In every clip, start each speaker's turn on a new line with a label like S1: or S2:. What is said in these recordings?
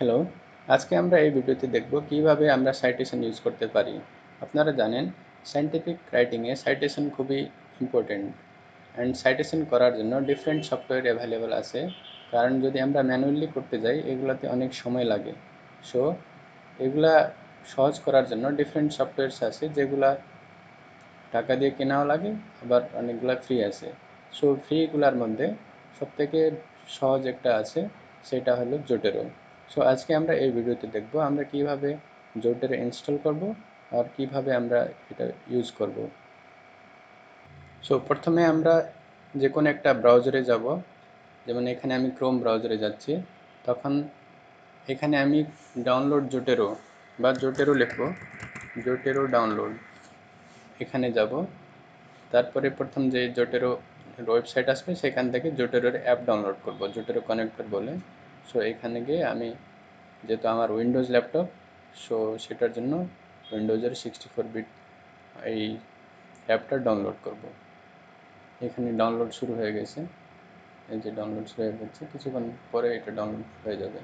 S1: Hello, আজকে আমরা এই ভিডিওতে দেখব কিভাবে আমরা সাইটেশন ইউজ করতে পারি। আপনারা জানেন সায়েন্টিফিক রাইটিংয়ে সাইটেশন খুবই ইম্পর্টেন্ট অ্যান্ড সাইটেশন করার জন্য ডিফারেন্ট সফটওয়্যার অ্যাভেলেবল আছে। কারণ যদি আমরা ম্যানুয়ালি করতে যাই এগুলোতে অনেক সময় লাগে। সো এগুলা সহজ করার জন্য ডিফারেন্ট সফটওয়্যারস আছে যেগুলা টাকা দিয়ে কেনাও লাগে, আবার অনেকগুলা ফ্রি আছে। সো ফ্রিগুলার মধ্যে সবথেকে সহজ একটা আছে, সেটা হলো জোটেরো। সো আজকে আমরা এই ভিডিওতে দেখব আমরা কিভাবে জোটেরো ইনস্টল করব আর কিভাবে আমরা এটা ইউজ করব। সো প্রথমে আমরা যে কোনো একটা ব্রাউজারে যাব, যেমন এখানে আমি ক্রোম ব্রাউজারে যাচ্ছি। তখন এখানে আমি ডাউনলোড জোটেরো বা জোটেরো লিখব, জোটেরো ডাউনলোড, এখানে যাব। তারপরে প্রথম যে জোটেরো ওয়েবসাইট আসবে সেখান থেকে জোটেরোর অ্যাপ ডাউনলোড করব, জোটেরো কানেক্টর বলে। সো এখানে গিয়ে আমি, যেহেতু আমার উইন্ডোজ ল্যাপটপ, সো সেটার জন্য উইন্ডোজের 64 বিট এই অ্যাপটা ডাউনলোড করব। এখানে ডাউনলোড শুরু হয়ে গেছে, এই যে ডাউনলোড শুরু হয়ে গেছে, কিছুক্ষণ পরে এটা ডাউনলোড হয়ে যাবে।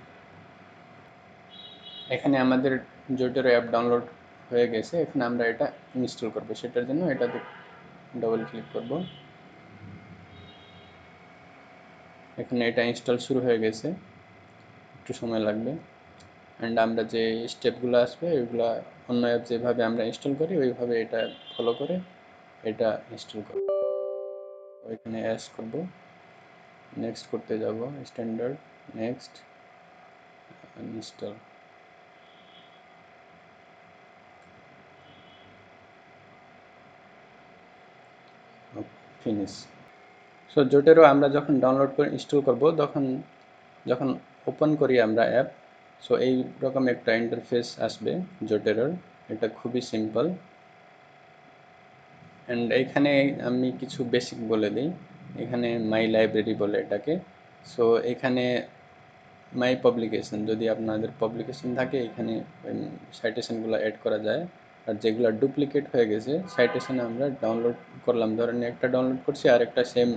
S1: এখানে আমাদের জোটেরো অ্যাপ ডাউনলোড হয়ে গেছে, এখানে আমরা এটা ইনস্টল করব। সেটার জন্য এটাতে ডবল ক্লিক করব। এখানে এটা ইনস্টল শুরু হয়ে গেছে, একটু সময় লাগবে। অ্যান্ড আমরা যে স্টেপগুলো আসবে ওইগুলো অন্য অ্যাপ যেভাবে আমরা ইনস্টল করি ওইভাবে এটা ফলো করে এটা ইনস্টল করব। ওইখানে অ্যাস করব, নেক্সট করতে যাব, standard, next, install, finish. So জোটেরও আমরা যখন ডাউনলোড করে ইনস্টল করব তখন যখন ওপেন করি আমরা অ্যাপ, সো এই রকম একটা ইন্টারফেস আসবে জোটেরোর। এটা খুবই সিম্পল। অ্যান্ড এইখানে আমি কিছু বেসিক বলে দিই। এখানে মাই লাইব্রেরি বলে এটাকে। সো এখানে মাই পাবলিকেশন, যদি আপনাদের পাবলিকেশন থাকে এখানে সাইটেশনগুলো অ্যাড করা যায়। আর যেগুলো ডুপ্লিকেট হয়ে গেছে সাইটেশন আমরা ডাউনলোড করলাম, ধরেন একটা ডাউনলোড করছি আর একটা সেম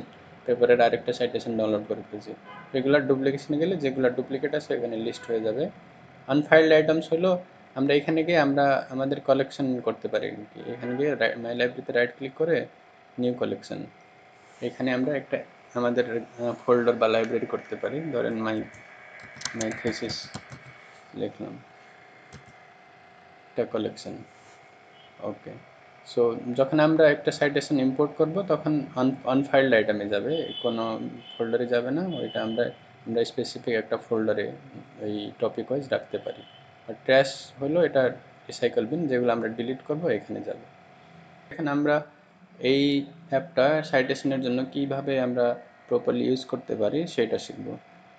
S1: পেপারের আরেকটা সাইটেশন ডাউনলোড করে ফেলছি, রেগুলার ডুপ্লিকেশনে গেলে যেগুলো ডুপ্লিকেট আছে এখানে লিস্ট হয়ে যাবে। আনফাইল্ড আইটেমস হলো আমরা এখানে গিয়ে আমরা আমাদের কালেকশন করতে পারি। এখানে গিয়ে মাই লাইব্রেরিতে রাইট ক্লিক করে নিউ কালেকশন, এখানে আমরা একটা আমাদের ফোল্ডার বা লাইব্রেরি করতে পারি। ধরেন মাই মাই থিসিস লিখলাম, একটা কালেকশন। ওকে। সো যখন আমরা একটা সাইটেশন ইম্পোর্ট করব তখন আনফাইল্ড আইটেমে যাবে, কোনো ফোল্ডারে যাবে না। ওইটা আমরা আমরা স্পেসিফিক একটা ফোল্ডারে ওই টপিক ওয়াইজ রাখতে পারি। আর ট্র্যাশ হলো এটা রিসাইকেল বিন, যেগুলো আমরা ডিলিট করব এখানে যাবে। এখন আমরা এই অ্যাপটা সাইটেশনের জন্য কিভাবে আমরা প্রপারলি ইউজ করতে পারি সেটা শিখব।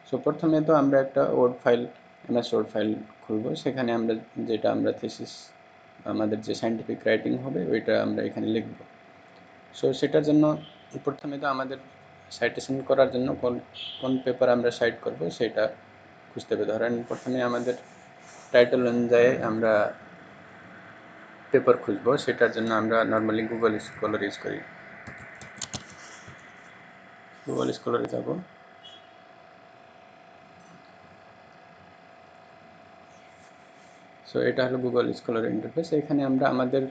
S1: সো প্রথমে তো আমরা একটা word file, MS word file খুলব। সেখানে আমরা যেটা আমরা থিসিস, আমাদের যে সায়েন্টিফিক রাইটিং হবে ওইটা আমরা এখানে লিখব। সো সেটার জন্য প্রথমে তো আমাদের সাইটেশন করার জন্য কোন কোন পেপার আমরা সাইট করব সেটা খুঁজতে হবে। ধরেন প্রথমে আমাদের টাইটেল অনুযায়ী আমরা পেপার খুঁজব, সেটার জন্য আমরা নর্মালি গুগল স্কলার ইউজ করি। গুগল স্কলারে যাব। সো এটা হলো গুগল স্কলার ইন্টারফেস। এখানে আমরা আমাদের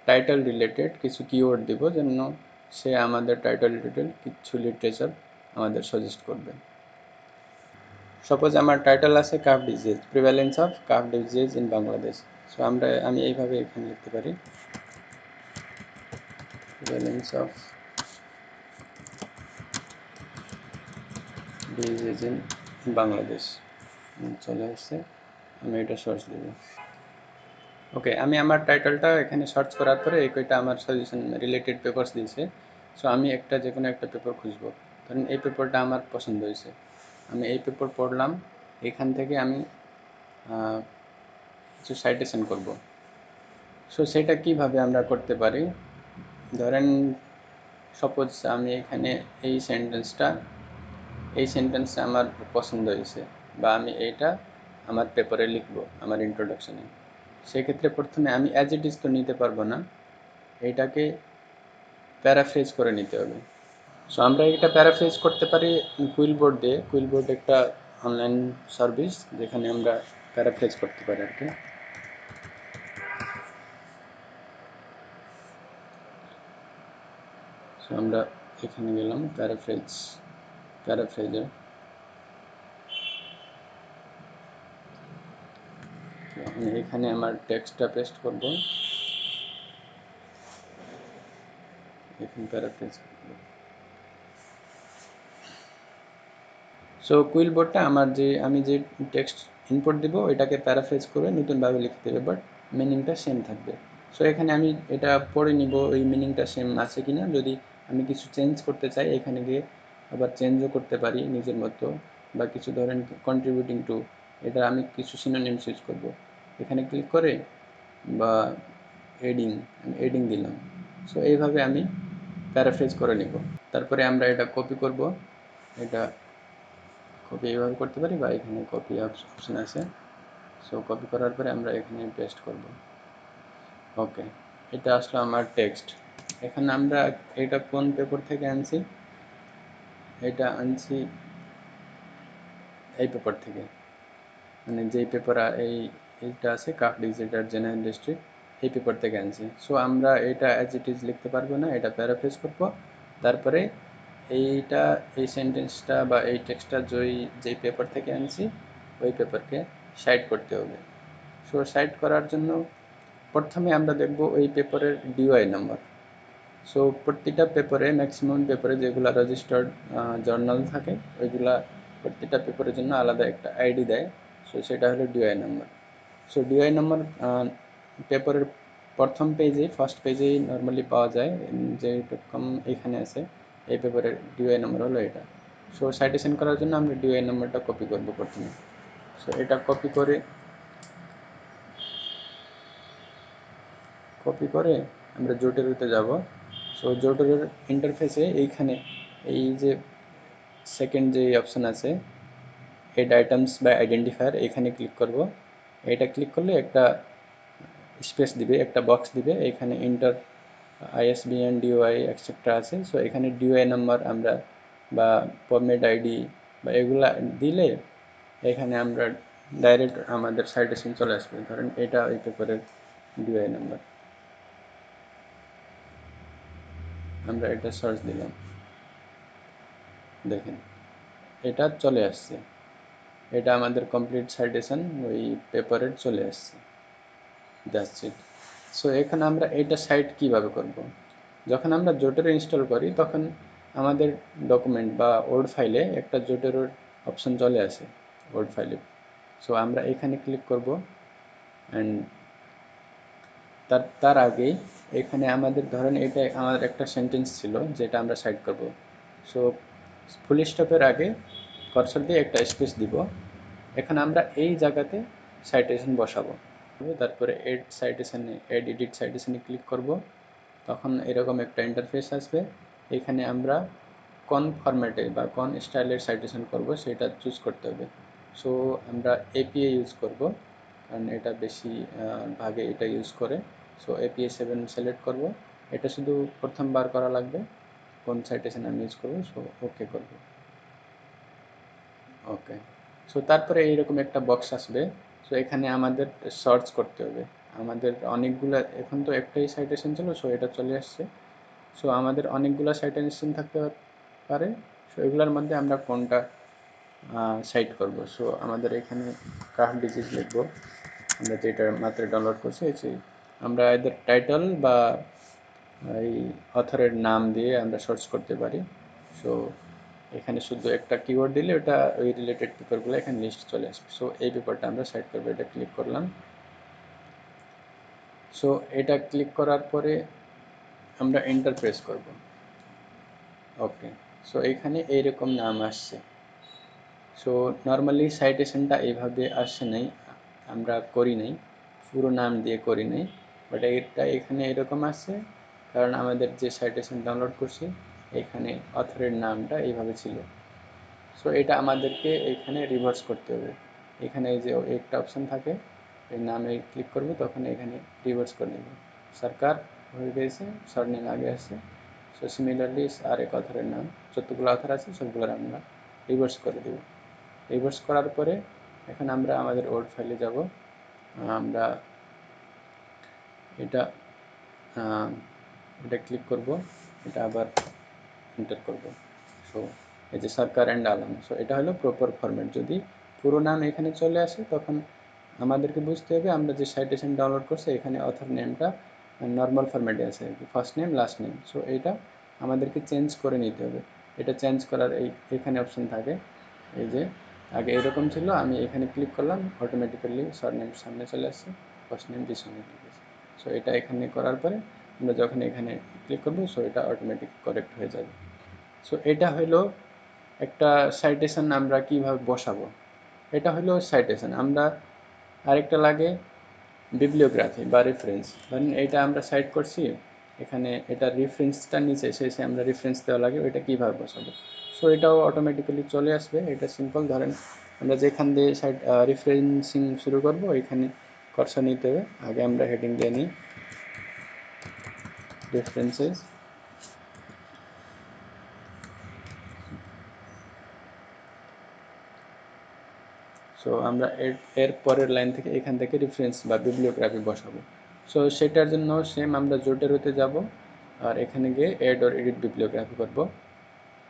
S1: টাইটেল রিলেটেড কিছু কিওয়ার্ড দিব, যেন সে আমাদের টাইটেল রিলেটেড কিছু লিটারেচার আমাদের সাজেস্ট করবে। সাপোজ আমার টাইটেল আছে calf disease, prevalence of calf disease in Bangladesh. So আমি এইভাবে এখানে লিখতে পারি, prevalence of disease in Bangladesh চলে আসছে। আমি এটা সার্চ দেব। ওকে, আমি আমার টাইটেলটা এখানে সার্চ করার পরে এই কয়টা আমার সাজেশন রিলেটেড পেপারস দিয়েছে। সো আমি একটা যে কোনো একটা পেপার খুঁজবো। ধরেন এই পেপারটা আমার পছন্দ হয়েছে, আমি এই পেপার পড়লাম। এখান থেকে আমি কিছু সাইটেশন করব। সো সেটা কিভাবে আমরা করতে পারি, ধরেন সাপোজ আমি এখানে এই সেন্টেন্সটা আমার পছন্দ হয়েছে, বা আমি এইটা আমার পেপারে লিখবো আমার ইন্ট্রোডাকশনে। সেক্ষেত্রে প্রথমে আমি অ্যাজ ইট ইজ তো নিতে পারবো না, এইটাকে প্যারাফ্রেজ করে নিতে হবে। সো আমরা এটা প্যারাফ্রেজ করতে পারি কুইলবোর্ড দিয়ে। কুইলবোর্ড একটা অনলাইন সার্ভিস যেখানে আমরা প্যারাফ্রেজ করতে পারি আর কি। সো আমরা এখানে গেলাম প্যারাফ্রেজে। আমি এখানে আমার টেক্সটটা পেস্ট করব, এখানে প্যারাফ্রেজ করব। সো কুইলবোর্ডটা আমি যে টেক্সট ইনপুট দিব এটাকে প্যারাফ্রেজ করে নতুনভাবে লিখতে হবে, বাট মিনিংটা সেম থাকবে। সো এখানে আমি এটা পড়ে নিব ওই মিনিংটা সেম আছে কিনা। যদি আমি কিছু চেঞ্জ করতে চাই এখানে গিয়ে আবার চেঞ্জও করতে পারি নিজের মতো, বা কিছু ধরেন কন্ট্রিবিউটিং টু, এটা আমি কিছু সিনোনিমস ইউজ করব এখানে ক্লিক করে, বা এডিং, আমি এডিং দিলাম। সো এইভাবে আমি প্যারাফ্রেজ করে নিব। তারপরে আমরা এটা কপি করব, এটা কপি এইভাবে করতে পারি, বা এখানে কপি অপশন আছে। সো কপি করার পরে আমরা এখানে পেস্ট করব। ওকে, এটা আসলো আমার টেক্সট। এখানে আমরা এটা কোন পেপার থেকে আনছি, এটা আনছি এই পেপার থেকে, মানে যেই পেপার এইটা আছে কাক ডিজিটাল জেনারেল ডিস্ট্রিক্ট, এই পেপার থেকে আনছি। সো আমরা এটা অ্যাজ ইট ইজ লিখতে পারবো না, এটা প্যারাফ্রেজ করব। তারপরে এইটা, এই সেন্টেন্সটা বা এই টেক্সটটা যেই পেপার থেকে আনছি ওই পেপারকে সাইড করতে হবে। সো সাইড করার জন্য প্রথমে আমরা দেখব ওই পেপারের ডিওআই নাম্বার। সো প্রতিটা পেপারে, ম্যাক্সিমাম পেপারে যেগুলো রেজিস্টার্ড জার্নাল থাকে ওইগুলা প্রতিটা পেপারের জন্য আলাদা একটা আইডি দেয়। সো সেটা হলো DOI number. So DOI number পেপারের প্রথম পেজে, ফার্স্ট পেজেই নর্মালি পাওয়া যায়, যেরকম এখানে আছে এই পেপারের ডিওআই নাম্বার হলো এটা। সো সাইটেশন করার জন্য আমরা ডিওআই নাম্বারটা কপি করব প্রথমে। সো এটা কপি করে আমরা জোটেরোতে যাব। সো জোটেরোর ইন্টারফেসে এইখানে এই যে সেকেন্ড যে অপশান আছে হেড আইটেমস বা আইডেন্টিফায়ার, এখানে ক্লিক করব। এটা ক্লিক করলে একটা স্পেস দিবে, একটা বক্স দিবে, এখানে ইন্টার আইএসবিএন ডিওআই এক্সেট্রা আছে। সো এখানে ডিওআই নাম্বার আমরা বা পাবমেড আইডি বা এগুলা দিলে এখানে আমরা ডাইরেক্ট আমাদের সাইটেশন চলে আসবে। ধরেন এটা ওই পেপারের ডিওআই নাম্বার, আমরা এটা সার্চ দিলাম, দেখেন এটা চলে আসছে, এটা আমাদের কমপ্লিট সাইটেশন ওই পেপারের চলে আসছে। That's it. সো এখানে আমরা এটা সাইট কিভাবে করব, যখন আমরা জোটেরো ইনস্টল করি তখন আমাদের ডকুমেন্ট বা ওয়ার্ড ফাইলে একটা জোটেরোর অপশন চলে আসে ওয়ার্ড ফাইলে। সো আমরা এখানে ক্লিক করব, অ্যান্ড তার আগেই এখানে আমাদের ধরেন এটা আমাদের একটা সেন্টেন্স ছিল যেটা আমরা সাইড করব। সো ফুল স্টপের আগে কার্সর দিয়ে একটা স্পেস দিব, এখন আমরা এই জায়গাতে সাইটেশন বসাবো। তারপরে এডিট সাইটেশনে ক্লিক করব, তখন এরকম একটা ইন্টারফেস আসবে। এখানে আমরা কোন ফরম্যাটে বা কোন স্টাইলের সাইটেশন করব সেটা চুজ করতে হবে। সো আমরা এপিএ ইউজ করব, কারণ এটা বেশি ভাগে এটা ইউজ করে। সো এপিএ 7 সিলেক্ট করব, এটা শুধু প্রথমবার করা লাগবে কোন সাইটেশন আমি ইউজ করব। সো ওকে করব। ওকে, সো তারপরে এইরকম একটা বক্স আসবে। সো এখানে আমাদের সার্চ করতে হবে, আমাদের অনেকগুলো, এখন তো একটাই সাইটেশন ছিল সো এটা চলে আসছে। সো আমাদের অনেকগুলো সাইটেশন থাকতে পারে, সো এগুলোর মধ্যে আমরা কোনটা সাইট করব। সো আমাদের এখানে কার্ড ডিজিট লিখব, আমরা যেটা মাত্র ডাউনলোড করছি আমরা এদের টাইটেল বা এই অথরের নাম দিয়ে আমরা সার্চ করতে পারি। সো এখানে শুধু একটা কিওয়ার্ড দিলে ওটা ওই রিলেটেড পেপারগুলো এখানে লিস্ট চলে আসবে। সো এই পেপারটা আমরা সাইড করবো, এটা ক্লিক করলাম। সো এটা ক্লিক করার পরে আমরা এন্টার প্রেস করব। ওকে, সো এখানে এইরকম নাম আসছে। সো নর্মালি সাইটেশনটা এইভাবে আসে নাই, আমরা করি নাই, পুরো নাম দিয়ে করি নাই, বাট এটা এখানে এরকম আসছে কারণ আমাদের যে সাইটেশন ডাউনলোড করছি এখানে অথরের নামটা এইভাবে ছিল। সো এটা আমাদেরকে এখানে রিভার্স করতে হবে। এখানে এই যে একটা অপশান থাকে, এই নামে ক্লিক করব, তখন এখানে রিভার্স করে নেব। সরকার হয়ে গেছে, সরনেম আগে আসছে। সো সিমিলারলি আরেক অথরের নাম, যতগুলো অথর আছে সবগুলোর আমরা রিভার্স করে দেব। রিভার্স করার পরে এখন আমরা আমাদের ওল্ড ফাইলে যাব। আমরা এটা এটা ক্লিক করব, এটা আবার এন্টার করব। সো এই যে সরকার অ্যান্ড আলম, সো এটা হলো প্রপার ফরম্যাট। যদি পুরো নাম এখানে চলে আসে তখন আমাদেরকে বুঝতে হবে আমরা যে সাইটেশন ডাউনলোড করছি এখানে অথর নেমটা নর্মাল ফরম্যাটে আছে, first name last name. So এটা আমাদেরকে চেঞ্জ করে নিতে হবে। এটা চেঞ্জ করার এখানে অপশন থাকে। এই যে আগে এরকম ছিল, আমি এখানে ক্লিক করলাম, অটোমেটিক্যালি সারনেম সামনে চলে আসছে, ফার্স্ট নেম দিস ঠিক আছে। সো এটা এখানে করার পরে আমরা যখন এখানে ক্লিক করবো সো এটা অটোমেটিক কারেক্ট হয়ে যাবে। সো এটা হলো একটা সাইটেশন আমরা কিভাবে বসাবো, এটা হলো সাইটেশন। আমরা আরেকটা লাগে বিবলিওগ্রাফি বা রেফারেন্স। ধরেন এটা আমরা সাইট করছি, এখানে এটা রেফারেন্সটার নিচে এসে আমরা রেফারেন্স দেওয়া লাগে, ওইটা কীভাবে বসাবো। সো এটাও অটোমেটিক্যালি চলে আসবে, এটা সিম্পল। ধরেন আমরা যেখান দিয়ে সাইট রেফারেন্সিং শুরু করবো এখানে কর্সর নিতে হবে। আগে আমরা হেডিং দিয়ে নিই রেফারেন্সেস। সো আমরা এর পরের লাইন থেকে এখান থেকে রেফারেন্স বা বিবলিওগ্রাফি বসাবো। সো সেটার জন্য সেম আমরা জোটেরোতে যাব আর এখানে গিয়ে এড অর এডিট বিবলিওগ্রাফি করব।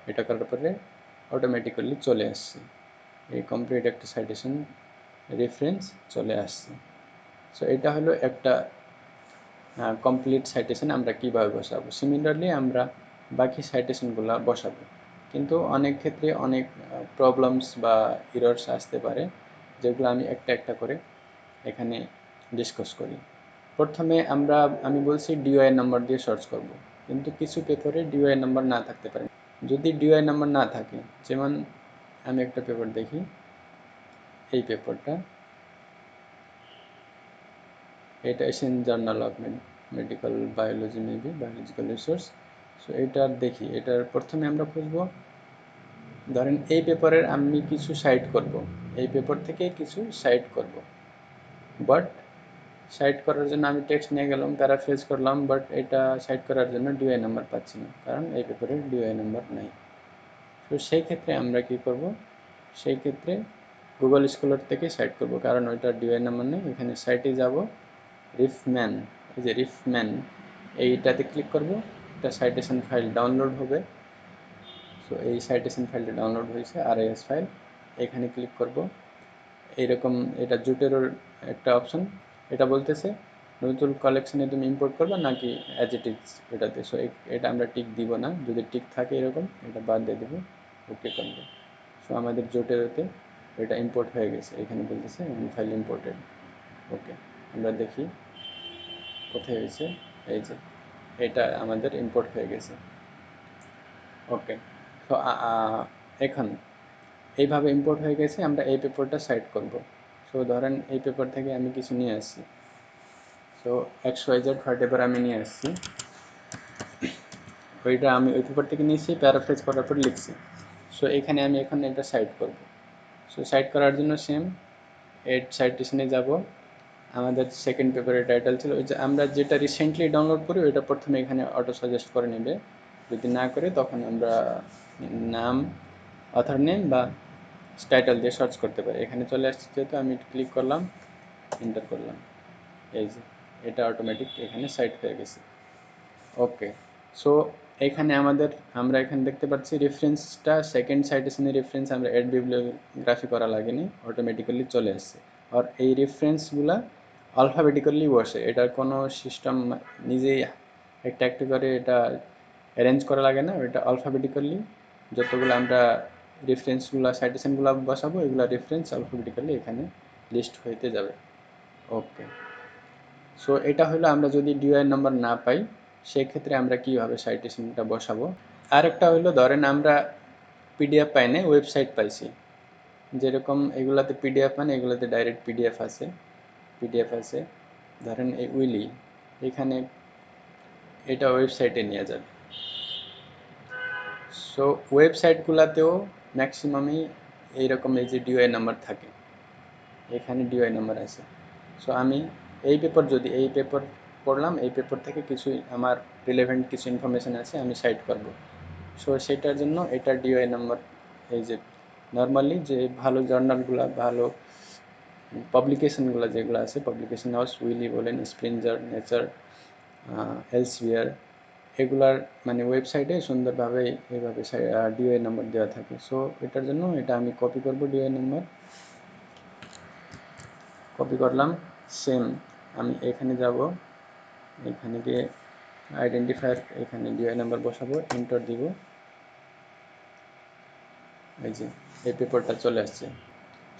S1: এটা করার পরে অটোমেটিক্যালি চলে আসছে, এই কমপ্লিট একটা সাইটেশন রেফারেন্স চলে আসছে। সো এটা হলো একটা কমপ্লিট সাইটেশন আমরা কীভাবে বসাবো। সিমিলারলি আমরা বাকি সাইটেশনগুলো বসাবো, কিন্তু অনেক ক্ষেত্রে অনেক প্রবলেমস বা এরর্স আসতে পারে, যেগুলো আমি একটা একটা করে এখানে ডিসকাস করি। প্রথমে আমি বলছি ডিওআই নাম্বার দিয়ে সার্চ করব, কিন্তু কিছু পেপারে ডিওআই নাম্বার না থাকতে পারে। যদি ডিওআই নাম্বার না থাকে, যেমন আমি একটা পেপার দেখি, এই পেপারটা, এটা Asian journal of medical biology, maybe biological resource. So এটার দেখি, এটার প্রথমে আমরা খুঁজব। ধরেন এই পেপারের আমি কিছু সাইট করব, এই পেপার থেকে কিছু সাইট করব, বাট সাইট করার জন্য আমি টেক্সট নিয়ে গেলাম, প্যারাফ্রেজ করলাম, বাট এটা সাইট করার জন্য ডিওআই নাম্বার পাচ্ছি না, কারণ এই পেপারের ডিওআই নাম্বার নাই। তো সেই ক্ষেত্রে আমরা কি করব, সেই ক্ষেত্রে গুগল স্কলার থেকে সাইট করব, কারণ ওইটার ডিওআই নাম্বার নেই। এখানে সাইটে যাব, রিফম্যান, এই যে রিফম্যান, এইটাতে ক্লিক করব, একটা সাইটেশন ফাইল ডাউনলোড হবে। সো এই সাইটেশন ফাইলটা ডাউনলোড হয়েছে, আরআইএস ফাইল। এখানে ক্লিক করব, এইরকম এটা জুটেরোর একটা অপশন, এটা বলতেছে নতুন কালেকশনে তুমি ইম্পোর্ট করবে নাকি অ্যাজ ইট ইজ এটাতে। সো এটা আমরা টিক দিব না, যদি টিক থাকে এরকম এটা বাদ দিয়ে দেবো, ওকে করবো। সো আমাদের জুটেরোতে এটা ইম্পোর্ট হয়ে গেছে, এখানে বলতেছে ফাইল ইম্পোর্টেড। ওকে, আমরা দেখি কোথায় হয়েছে, এই যে এটা আমাদের ইম্পোর্ট হয়ে গেছে। ওকে, তো এখন এইভাবে ইম্পোর্ট হয়ে গেছে, আমরা এই পেপারটা সাইট করব। সো ধরেন এই পেপার থেকে আমি কিছু নিয়ে আসছি, সো XYZ হোয়াট এভার আমি নিয়ে আসছি, ওইটা আমি ওই পেপার থেকে নিয়েছি, প্যারাফ্রেজ করার পর লিখছি। সো এখানে আমি এখন এটা সাইট করব। সো সাইট করার জন্য সেম এড সাইটেশনে যাব, আমাদের সেকেন্ড পেপারের টাইটেল ছিল, ওই যে আমরা যেটা রিসেন্টলি ডাউনলোড করি ওইটা প্রথমে এখানে অটো সাজেস্ট করে নেবে। যদি না করে তখন আমরা নাম, অথর নেম বা টাইটেল দিয়ে সার্চ করতে পারি। এখানে চলে আসছে যেহেতু, আমি ক্লিক করলাম, এন্টার করলাম, এই যে এটা অটোমেটিক এখানে সাইট হয়ে গেছে। ওকে, সো এখানে আমরা এখানে দেখতে পাচ্ছি রেফারেন্সটা সেকেন্ড সাইটেশনের রেফারেন্স, আমরা অ্যাড বিবলিওগ্রাফি করা লাগেনি, অটোমেটিক্যালি চলে আসছে। আর এই রেফারেন্সগুলা আলফাবেটিক্যালি বসে, এটার কোনো সিস্টেম নিজেই একটা একটা করে এটা অ্যারেঞ্জ করা লাগে না, এটা আলফাবেটিক্যালি যতগুলো আমরা রেফারেন্সগুলো সাইটেশনগুলো বসাবো এগুলো রেফারেন্স আলফাবেটিক্যালি এখানে লিস্ট হইতে যাবে। ওকে, সো এটা হলো আমরা যদি ডিওআই নাম্বার না পাই সেক্ষেত্রে আমরা কীভাবে সাইটেশনটা বসাবো। আরেকটা হলো ধরেন আমরা পিডিএফ পাই না, ওয়েবসাইট পাইছি, যেরকম এগুলাতে পিডিএফ মানে এগুলোতে ডাইরেক্ট পিডিএফ আছে। ধরেন এই উইলি, এখানে এটা ওয়েবসাইটে নিয়ে যাবে। সো ওয়েবসাইটগুলোতেও ম্যাক্সিমামই এইরকম এই যে ডিওআই নাম্বার থাকে, এখানে ডিওআই নাম্বার আছে। সো আমি এই পেপার পড়লাম, এই পেপার থেকে কিছু আমার রিলেভেন্ট কিছু ইনফরমেশান আছে, আমি সাইট করব। সো সেটার জন্য এটা ডিওআই নাম্বার, এই যে নর্মালি যে ভালো জার্নালগুলো, ভালো পাবলিকেশনগুলো যেগুলো আছে, পাবলিকেশন হাউস উইলি বলেন, স্প্রিঞ্জার, নেচার, এলসভিয়ার, এগুলার মানে ওয়েবসাইটে সুন্দরভাবে এইভাবে ডিওআই নাম্বার দেওয়া থাকে। সো এটার জন্য এটা আমি কপি করব, ডিওআই নাম্বার কপি করলাম। সেম আমি এখানে যাব, এখানে গিয়ে আইডেন্টিফায়ার, এখানে ডিওআই নাম্বার বসাবো, এন্টার দিব। এই যে এই পেপারটা চলে আসছে।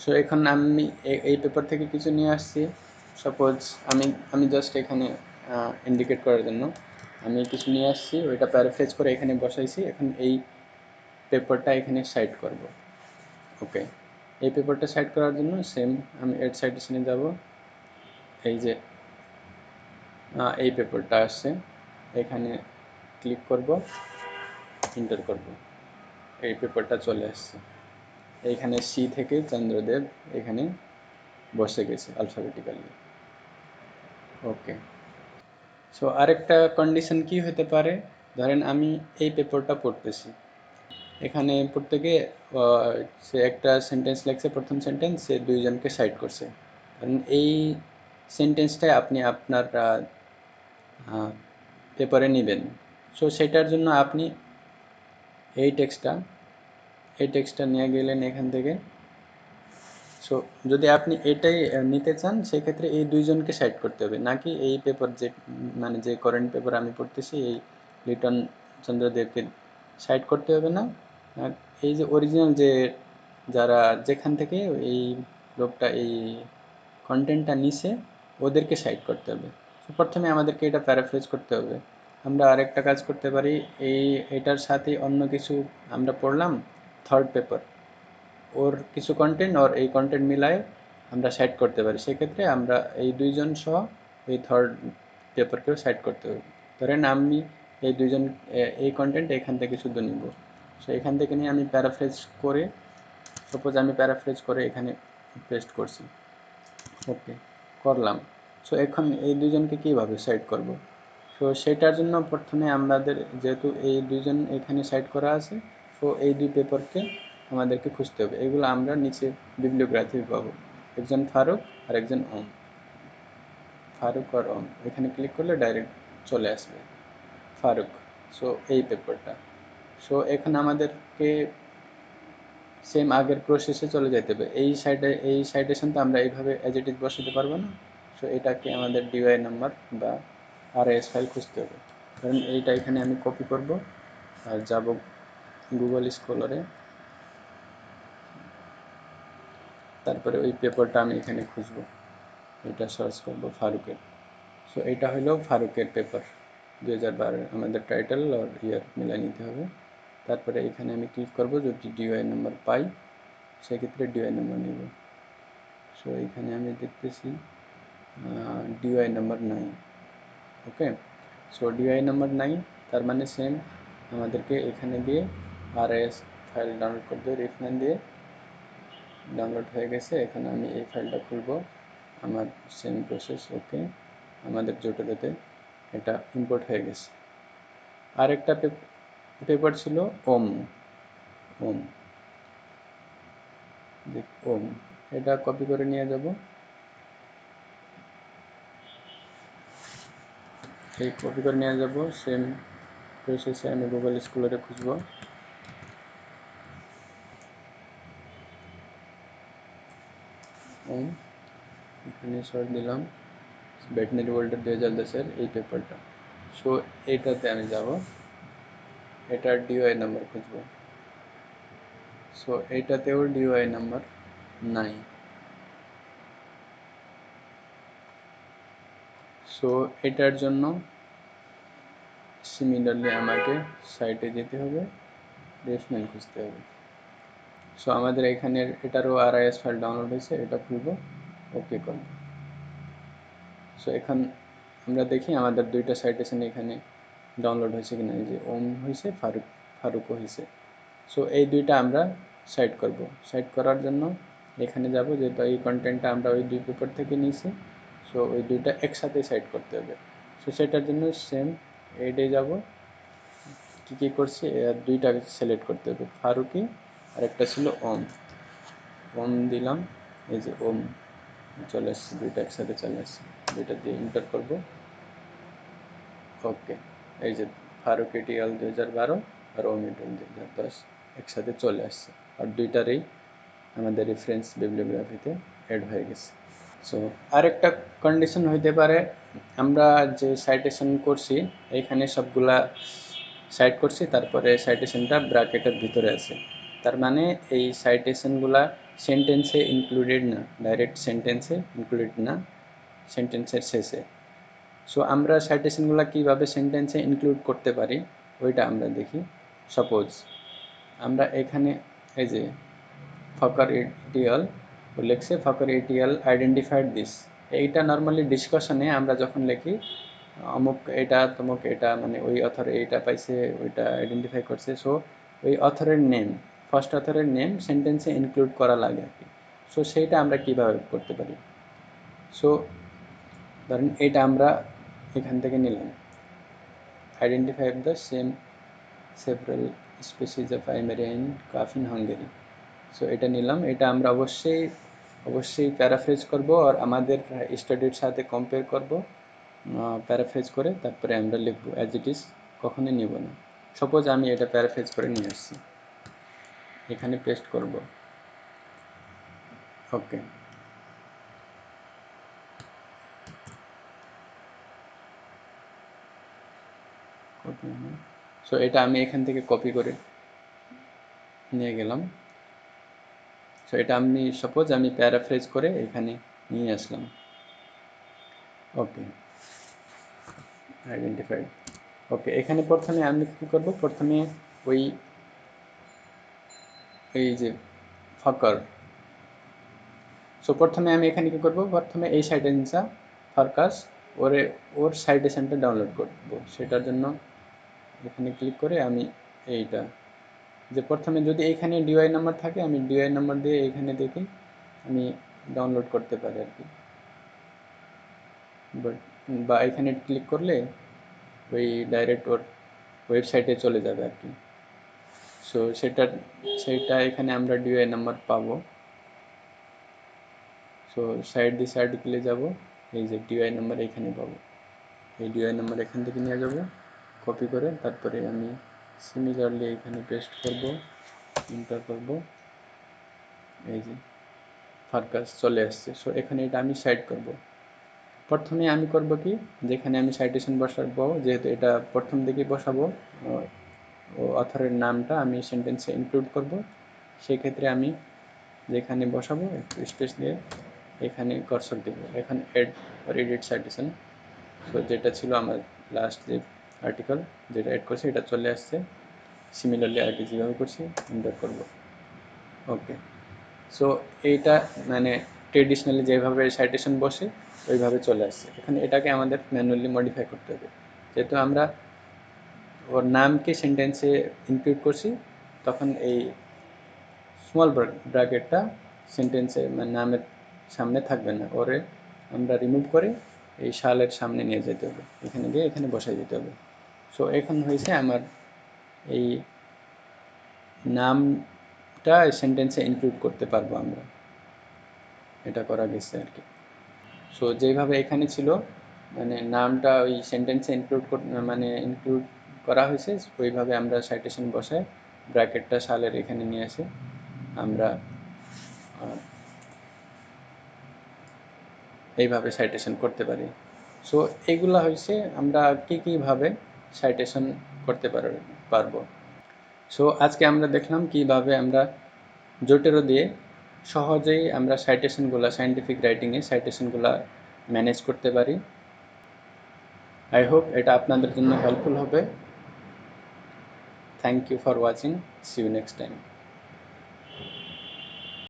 S1: সো এখন আমি এই পেপার থেকে কিছু নিয়ে আসছি। সাপোজ আমি জাস্ট এখানে ইন্ডিকেট করার জন্য আমি কিছু নিয়ে আসছি, ওইটা প্যারাফ্রেজ করে এখানে বসাইছি। এখন এই পেপারটা এখানে সাইড করব। ওকে, এই পেপারটা সাইড করার জন্য সেম আমি এড সাইটেশনে যাব। এই যে এই পেপারটা আসছে, এখানে ক্লিক করব, এন্টার করব, এই পেপারটা চলে আসছে। এইখানে সি থেকে চন্দ্রদেব এখানে বসে গেছে আলফাবেটিক্যালি। ওকে, সো আরেকটা কন্ডিশন কি হতে পারে, ধরেন আমি এই পেপারটা পড়তেছি, এখানে পড়তে গিয়ে সে একটা সেন্টেন্স লেখছে, প্রথম সেন্টেন্স, সে দুইজনকে সাইড করছে। কারণ এই সেন্টেন্সটাই আপনি আপনার পেপারে নেবেন। সো সেটার জন্য আপনি এই টেক্সটটা নিয়ে গেলেন এখান থেকে। সো যদি আপনি এটাই নিতে চান, সেক্ষেত্রে এই দুইজনকে সাইড করতে হবে, নাকি এই পেপার যে মানে যে কারেন্ট পেপার আমি পড়তেছি এই লিটন চন্দ্রদেবকে সাইড করতে হবে না। এই যে অরিজিনাল যে যারা যেখান থেকে এই লোকটা এই কন্টেন্টটা নিছে ওদেরকে সাইড করতে হবে। তো প্রথমে আমাদেরকে এটা প্যারাফ্রেজ করতে হবে। আমরা আরেকটা কাজ করতে পারি, এটার সাথে অন্য কিছু আমরা পড়লাম, থার্ড পেপার, ওর কিছু কন্টেন্ট আর এই কন্টেন্ট মিলায়ে আমরা সাইড করতে পারি। সেক্ষেত্রে আমরা এই দুইজন সহ এই থার্ড পেপারকেও সাইড করতে হবে। ধরেন আমি এই দুইজন এই কন্টেন্ট এখান থেকে শুধু নিব। সো এখান থেকে নিয়ে আমি প্যারাফ্রেজ করে, সাপোজ আমি প্যারাফ্রেজ করে এখানে পেস্ট করছি। ওকে, করলাম। সো এখন এই দুইজনকে কীভাবে সাইড করব? সো সেটার জন্য প্রথমে আমাদের, যেহেতু এই দুইজন এখানে সাইড করা আছে, সো এই দুই পেপারকে আমাদেরকে খুঁজতে হবে। এগুলো আমরা নিচে বিবলিওগ্রাফি পাবো, একজন ফারুক আর একজন ওম। ফারুক আর ওম এখানে ক্লিক করলে ডাইরেক্ট চলে আসবে ফারুক। সো এই পেপারটা, সো এখন আমাদেরকে সেম আগের প্রসেসে চলে যেতে হবে। এই সাইটেশন তো আমরা এইভাবে অ্যাজ ইট ইজ বসাতে পারবো না। সো এটাকে আমাদের ডিওআই নাম্বার বা আরআইএস ফাইল খুঁজতে হবে। কারণ এইটা এখানে আমি কপি করব আর যাব গুগল স্কলারে, তারপরে ওই পেপারটা আমি এখানে খুঁজব, এটা সার্চ করব ফারুকের। সো এটা হলো ফারুকের পেপার 2012, আমাদের টাইটেল আর ইয়ার মিলাই নিতে হবে। তারপরে এখানে আমি ক্লিক করব, যদি ডিওআই নাম্বার পাই সেক্ষেত্রে ডিওআই নাম্বার নেব। সো এখানে আমি দেখতেছি ডিওআই নাম্বার 9। ওকে, সো ডিওআই নাম্বার 9, তার মানে সেম আমাদেরকে এখানে দিয়ে আরআইএস ফাইল ডাউনলোড করতে হবে। রেফ9 দিয়ে ডাউনলোড হয়ে গেছে। এখানে আমি এই ফাইলটা খুলব, আমার সেম প্রসেস। ওকে, আমাদের জোটাতে এটা ইম্পোর্ট হয়ে গেছে। আরেকটা পেপার ছিল ওম। ওম ওম এটা কপি করে নিয়ে যাব, এই কপি করে নিয়ে যাব। সেম প্রসেসে আমি গুগল স্কলারে খুঁজব। ওম এখানে সার্চ দিলাম, ভেটেনারি ওয়ার্ল্ডের 2010-এর এই পেপারটা। সো এইটাতে আমি যাব, এটার ডিওআই নাম্বার খুঁজব। সো এইটাতেও ডিওআই নাম্বার নাই। সো এটার জন্য সিমিলারলি আমাকে সাইটে যেতে হবে, রেফারেন্স খুঁজতে হবে। সো আমাদের এখানের এটারও আরআইএস ফাইল ডাউনলোড হয়েছে, এটা খুলব, ওকে করব। সো এখন আমরা দেখি আমাদের দুইটা সাইটেশন এখানে ডাউনলোড হয়েছে কিনা। এই যে ওম হয়েছে, ফারুকও হয়েছে। সো এই দুইটা আমরা সাইড করব। সাইড করার জন্য এখানে যাব, যেহেতু এই কন্টেন্টটা আমরা ওই দুই পেপার থেকে নিয়েছি, সো ওই দুইটা একসাথে সাইড করতে হবে। সো সেটার জন্য সেম এডে যাব, কী কী করছি দুইটা সিলেক্ট করতে হবে, ফারুকি আরেকটা ছিল ওম। ওম দিলাম, এই যে ওম চলে আসছে, দুইটা একসাথে চলে আসছে, দুইটা দিয়ে ইন্টার করব। ওকে, এই যে ফারুক এটিএল 2012 আর ওম এটিএল 2010 একসাথে চলে আসছে, আর দুইটারই আমাদের রেফারেন্স বিবলিওগ্রাফিতে অ্যাড হয়ে গেছে। সো আরেকটা কন্ডিশন হইতে পারে, আমরা যে সাইটেশন করছি এখানে সবগুলা সাইট করছি, তারপরে সাইটেশনটা ব্র্যাকেটের ভিতরে আছে, তার মানে এই সাইটেশনগুলা সেন্টেন্সে ইনক্লুডেড না, ডাইরেক্ট সেন্টেন্সে ইনক্লুডেড না, সেন্টেন্সের শেষে। সো আমরা সাইটেশনগুলো কীভাবে সেন্টেন্সে ইনক্লুড করতে পারি ওইটা আমরা দেখি। সাপোজ আমরা এখানে এই যে ফকার এটিএল লিখছে, ফকার এটিএল আইডেন্টিফাইড দিস, এইটা নর্মালি ডিসকাশনে আমরা যখন লিখি অমুক এটা তমুক এটা, মানে ওই অথর এইটা পাইছে ওইটা আইডেন্টিফাই করছে, সো ওই অথরের নেম, ফার্স্ট অথরের নেম সেন্টেন্সে ইনক্লুড করা লাগে আর কি। সো সেইটা আমরা কীভাবে করতে পারি, সো ধরেন এটা আমরা এখান থেকে নিলাম, identify the same several species of Eimerian calf in Hungary. So এটা নিলাম, এটা আমরা অবশ্যই প্যারাফ্রেজ করব আর আমাদের স্টাডির সাথে কম্পেয়ার করব, প্যারাফ্রেজ করে তারপরে আমরা লিখব, অ্যাজ ইট ইজ কখনোই নিব না। সাপোজ আমি এটা প্যারাফ্রেজ করে নিয়ে আসছি, এখানে পেস্ট করব। ওকে, কপি, সো এটা আমি এখান থেকে কপি করে নিয়ে গেলাম। সো এটা আমি সাপোজ আমি প্যারাফ্রেজ করে এখানে নিয়ে আসলাম। ওকে, আইডেন্টিফাইড। ওকে, এখানে প্রথমে আমি কী করব, প্রথমে ওই এই যে ফকার, সো প্রথমে আমি এখানে কী করব, প্রথমে এই সাইটেশনটা ফারকাস ওর সাইটেশনটা ডাউনলোড করব। সেটার জন্য এখানে ক্লিক করে আমি এইটা যে প্রথমে যদি এইখানে ডিওয়াই নাম্বার থাকে আমি ডিওয়াই নাম্বার দিয়ে এইখানে দেখি আমি ডাউনলোড করতে পারি আর কি, বাট বা এখানে ক্লিক করলে ওই ডাইরেক্ট ওর ওয়েবসাইটে চলে যাবে আর কি। সো সেটা এখানে আমরা ডিওয়াই নাম্বার পাবো। সো দিস আর্টিকেলে যাব, এই যে ডিওয়াই নাম্বার এখানে পাবো, এই ডিওয়াই নাম্বার এখান থেকে নিয়ে যাব কপি করে, তারপরে আমি সিমিলারলি এখানে পেস্ট করব, এন্টার করব, এই যে ফারকাস চলে আসছে। সো এখানে এটা আমি সাইড করব। প্রথমে আমি করব কি, যেখানে আমি সাইটেশন বসাবো, যেহেতু এটা প্রথম দিকে বসাবো, ও অথরের নামটা আমি সেন্টেন্সে ইনক্লুড করব, সেক্ষেত্রে আমি যেখানে বসাবো একটু স্পেস দিয়ে এখানে কার্সর দেব, এখানে add or edit citation. So যেটা ছিল আমার লাস্ট যে আর্টিকেল যেটা এড করছি এটা চলে আসছে, সিমিলারলি আগে যেভাবে করছি এন্টার করব। ওকে, সো এইটা মানে ট্রেডিশনালি যেভাবে সাইটেশন বসে ওইভাবে চলে আসছে। এখানে এটাকে আমাদের ম্যানুয়ালি মডিফাই করতে হবে, যেহেতু আমরা ওর নামকে সেন্টেন্সে ইনক্লুড করছি, তখন এই স্মল ব্র্যাকেটটা সেন্টেন্সে মানে নামের সামনে থাকবে না, ওরে আমরা রিমুভ করে এই শালের সামনে নিয়ে যেতে হবে, এখানে গিয়ে এখানে বসাই দিতে হবে। সো এখন হয়েছে আমার এই নামটা সেন্টেন্সে ইনক্লুড করতে পারবো আমরা, এটা করা গেছে আর কি। সো যেভাবে এখানে ছিল মানে নামটা ওই সেন্টেন্সে ইনক্লুড করা হয়েছে, ওইভাবে আমরা সাইটেশন বসায় ব্র্যাকেটটা সালের এখানে নিয়ে আসে আমরা এইভাবে সাইটেশন করতে পারি। সো এগুলা হয়েছে আমরা কীভাবে সাইটেশন করতে পারবো। সো আজকে আমরা দেখলাম কিভাবে আমরা জোটেরো দিয়ে সহজেই আমরা সাইন্টিফিক রাইটিংয়ে সাইটেশনগুলো ম্যানেজ করতে পারি। আই হোপ এটা আপনাদের জন্য হেল্পফুল হবে। Thank you for watching, see you next time.